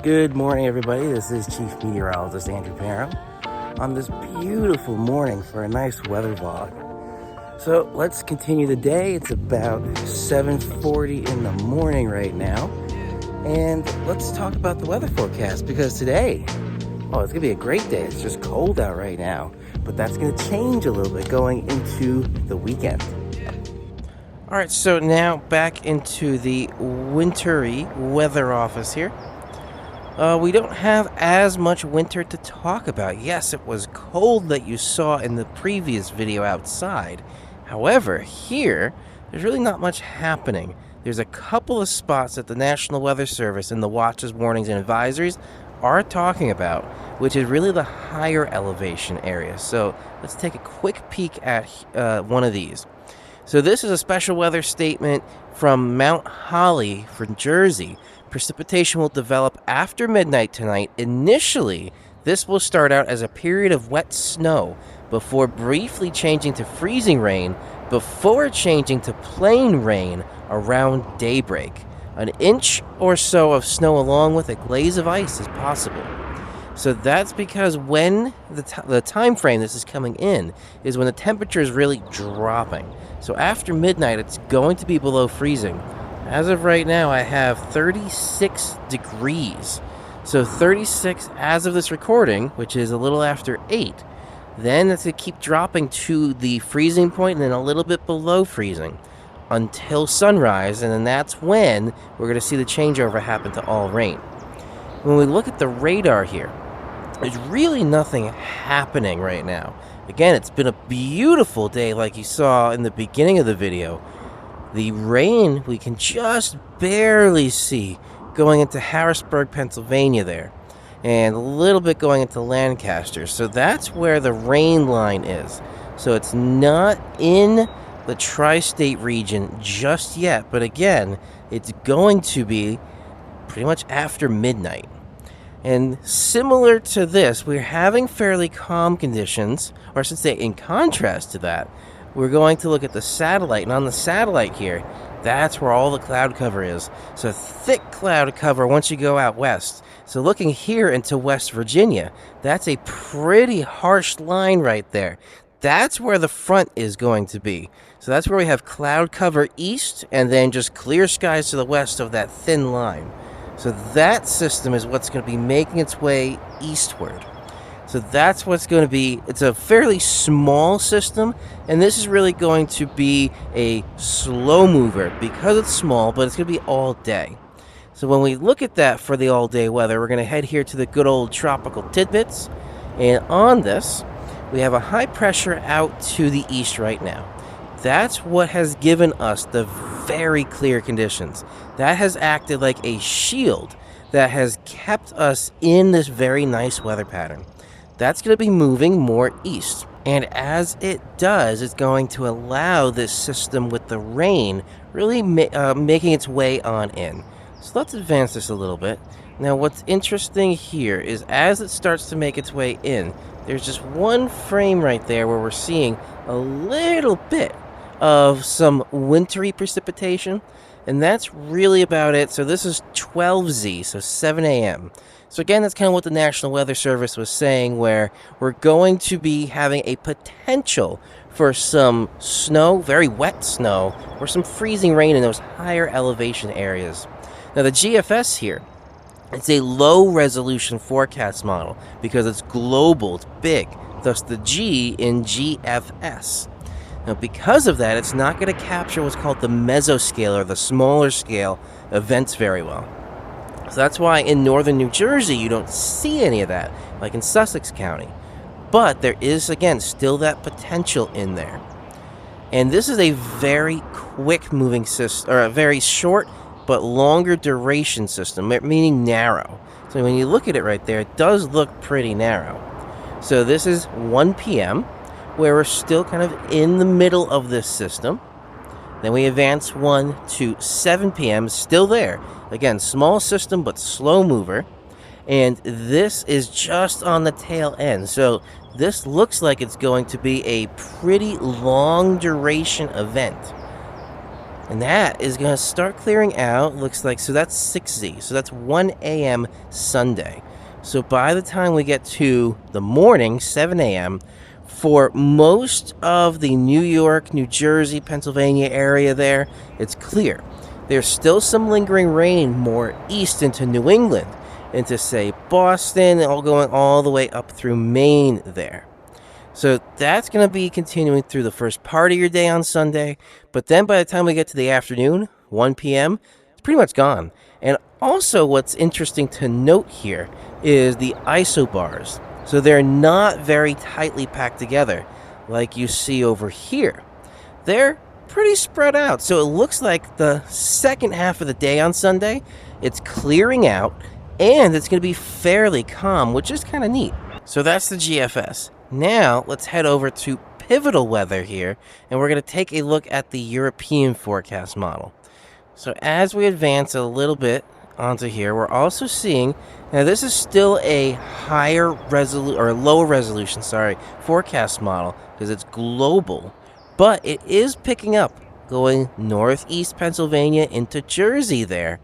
Good morning, everybody. This is Chief Meteorologist Andrew Parham on this beautiful morning for a nice weather vlog. So let's continue the day. It's about 7:40 in the morning right now, and let's talk about the weather forecast because today, it's gonna be a great day. It's just cold out right now, but that's gonna change a little bit going into the weekend. All right, so now back into the wintry weather office here. We don't have as much winter to talk about. Yes, it was cold that you saw in the previous video outside. However, here, there's really not much happening. There's a couple of spots that the National Weather Service and the watches, warnings, and advisories are talking about, which is really the higher elevation areas. So let's take a quick peek at one of these. So this is a special weather statement from Mount Holly for Jersey. Precipitation will develop after midnight tonight. Initially, this will start out as a period of wet snow before briefly changing to freezing rain before changing to plain rain around daybreak. An inch or so of snow along with a glaze of ice is possible. So that's because when the time frame this is coming in is when the temperature is really dropping. So after midnight, it's going to be below freezing. As of right now, I have 36 degrees. So 36 as of this recording, which is a little after 8. Then it's going to keep dropping to the freezing point and then a little bit below freezing until sunrise. And then that's when we're going to see the changeover happen to all rain. When we look at the radar here, there's really nothing happening right now. Again, it's been a beautiful day like you saw in the beginning of the video. The rain we can just barely see going into Harrisburg, Pennsylvania there, and a little bit going into Lancaster. So that's where the rain line is. So it's not in the tri-state region just yet, but again, it's going to be pretty much after midnight. And similar to this, we're having fairly calm conditions, or I should say in contrast to that, we're going to look at the satellite, and on the satellite here, that's where all the cloud cover is. So thick cloud cover once you go out west. So looking here into West Virginia, that's a pretty harsh line right there. That's where the front is going to be. So that's where we have cloud cover east, and then just clear skies to the west of that thin line. So that system is what's going to be making its way eastward. So that's what's going to be, it's a fairly small system, and this is really going to be a slow mover because it's small, but it's going to be all day. So when we look at that for the all-day weather, we're going to head here to the good old tropical tidbits, and on this, we have a high pressure out to the east right now. That's what has given us the very clear conditions. That has acted like a shield that has kept us in this very nice weather pattern. That's going to be moving more east. And as it does, it's going to allow this system with the rain really making its way on in. So let's advance this a little bit. Now what's interesting here is as it starts to make its way in, there's just one frame right there where we're seeing a little bit of some wintry precipitation. And that's really about it. So this is 12Z, so 7 a.m. So again, that's kind of what the National Weather Service was saying, where we're going to be having a potential for some snow, very wet snow, or some freezing rain in those higher elevation areas. Now the GFS here, it's a low resolution forecast model because it's global, it's big, thus the G in GFS. Now because of that, it's not going to capture what's called the mesoscale, or the smaller scale events very well. So that's why in northern New Jersey you don't see any of that, like in Sussex County. But there is, again, still that potential in there. And this is a very quick moving system, or a very short but longer duration system, meaning narrow. So when you look at it right there, it does look pretty narrow. So this is 1 p.m., where we're still kind of in the middle of this system. Then we advance 1 to 7 p.m., still there. Again, small system, but slow mover. And this is just on the tail end. So this looks like it's going to be a pretty long duration event. And that is going to start clearing out, looks like. So that's 6Z. So that's 1 a.m. Sunday. So by the time we get to the morning, 7 a.m., for most of the New York, New Jersey, Pennsylvania area there, it's clear. There's still some lingering rain more east into New England, into, say, Boston, all going all the way up through Maine there. So that's going to be continuing through the first part of your day on Sunday. But then by the time we get to the afternoon, 1 p.m., it's pretty much gone. And also what's interesting to note here is the isobars. So they're not very tightly packed together like you see over here. They're pretty spread out. So it looks like the second half of the day on Sunday, it's clearing out and it's going to be fairly calm, which is kind of neat. So that's the GFS. Now, let's head over to Pivotal Weather here, and we're going to take a look at the European forecast model. So as we advance a little bit onto here, we're also seeing, now this is still a higher resolution, or lower resolution, forecast model, because it's global, but it is picking up, going northeast Pennsylvania into Jersey there.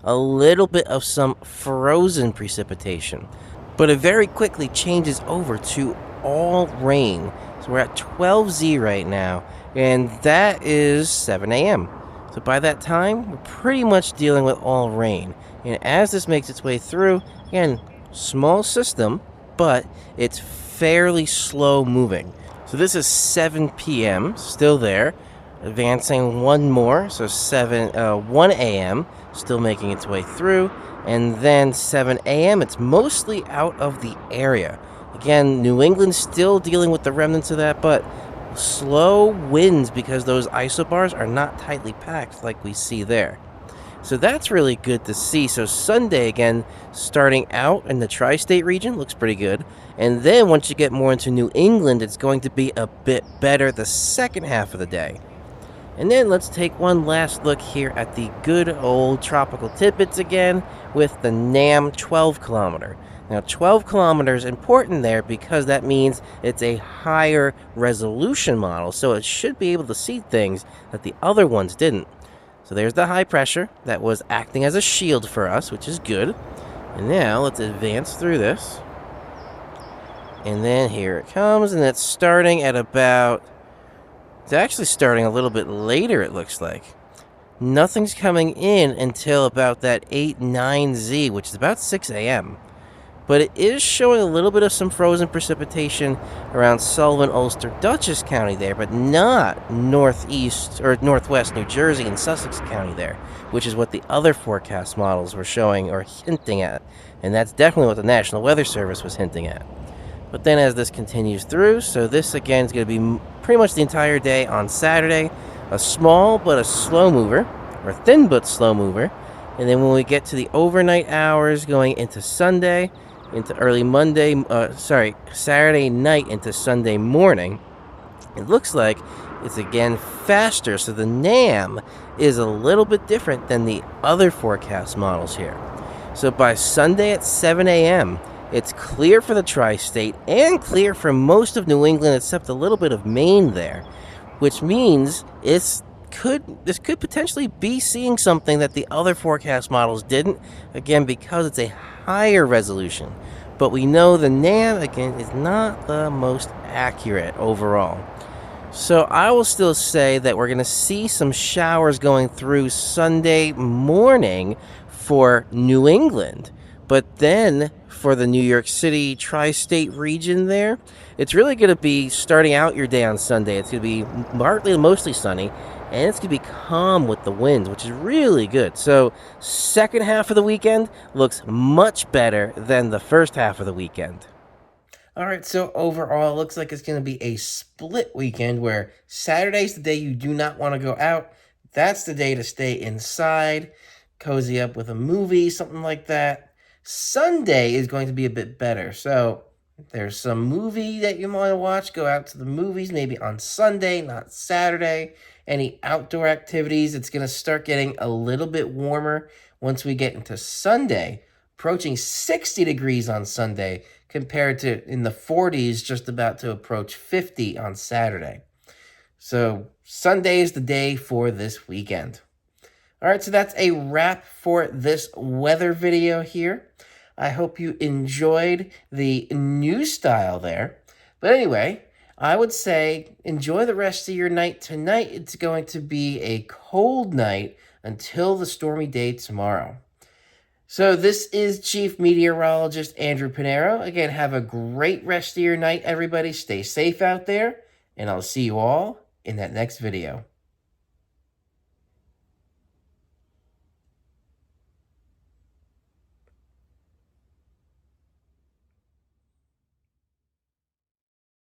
A little bit of some frozen precipitation, but it very quickly changes over to all rain. So we're at 12Z right now, and that is 7 a.m. So by that time, we're pretty much dealing with all rain. And as this makes its way through, again, small system, but it's fairly slow moving. So this is 7 p.m., still there, advancing one more, so 1 a.m., still making its way through, and then 7 a.m., it's mostly out of the area. Again, New England's still dealing with the remnants of that, but slow winds because those isobars are not tightly packed like we see there. So that's really good to see. So Sunday, again, starting out in the tri-state region, looks pretty good. And then once you get more into New England, it's going to be a bit better the second half of the day. And then let's take one last look here at the good old tropical tidbits again with the NAM 12 kilometer. Now, 12 kilometers important there because that means it's a higher resolution model, so it should be able to see things that the other ones didn't. So there's the high pressure that was acting as a shield for us, which is good. And now let's advance through this. And then here it comes, and it's starting at about... It's actually starting a little bit later, it looks like. Nothing's coming in until about that 8-9Z, which is about 6 a.m. But it is showing a little bit of some frozen precipitation around Sullivan, Ulster, Dutchess County there, but not northeast or northwest New Jersey and Sussex County there, which is what the other forecast models were showing or hinting at. And that's definitely what the National Weather Service was hinting at. But then as this continues through, so this again is going to be pretty much the entire day on Saturday, a small but a slow mover, or thin but slow mover. And then when we get to the overnight hours going into Sunday, into early Saturday night into Sunday morning, it looks like it's again faster. So the NAM is a little bit different than the other forecast models here. So by Sunday at 7 a.m., it's clear for the tri-state and clear for most of New England except a little bit of Maine there, which means this could potentially be seeing something that the other forecast models didn't, again, because it's a higher resolution. But we know the NAM, again, is not the most accurate overall. So I will still say that we're going to see some showers going through Sunday morning for New England. But then for the New York City tri-state region there, it's really going to be starting out your day on Sunday. It's going to be mostly sunny, and it's going to be calm with the winds, which is really good. So second half of the weekend looks much better than the first half of the weekend. All right, so overall, it looks like it's going to be a split weekend where Saturday's the day you do not want to go out. That's the day to stay inside, cozy up with a movie, something like that. Sunday is going to be a bit better. So if there's some movie that you want to watch, go out to the movies, maybe on Sunday, not Saturday. Any outdoor activities, it's going to start getting a little bit warmer once we get into Sunday, approaching 60 degrees on Sunday compared to in the 40s, just about to approach 50 on Saturday. So Sunday is the day for this weekend. All right, so that's a wrap for this weather video here. I hope you enjoyed the new style there. But anyway, I would say enjoy the rest of your night tonight. It's going to be a cold night until the stormy day tomorrow. So this is Chief Meteorologist Andrew Pinero. Again, have a great rest of your night, everybody. Stay safe out there, and I'll see you all in that next video.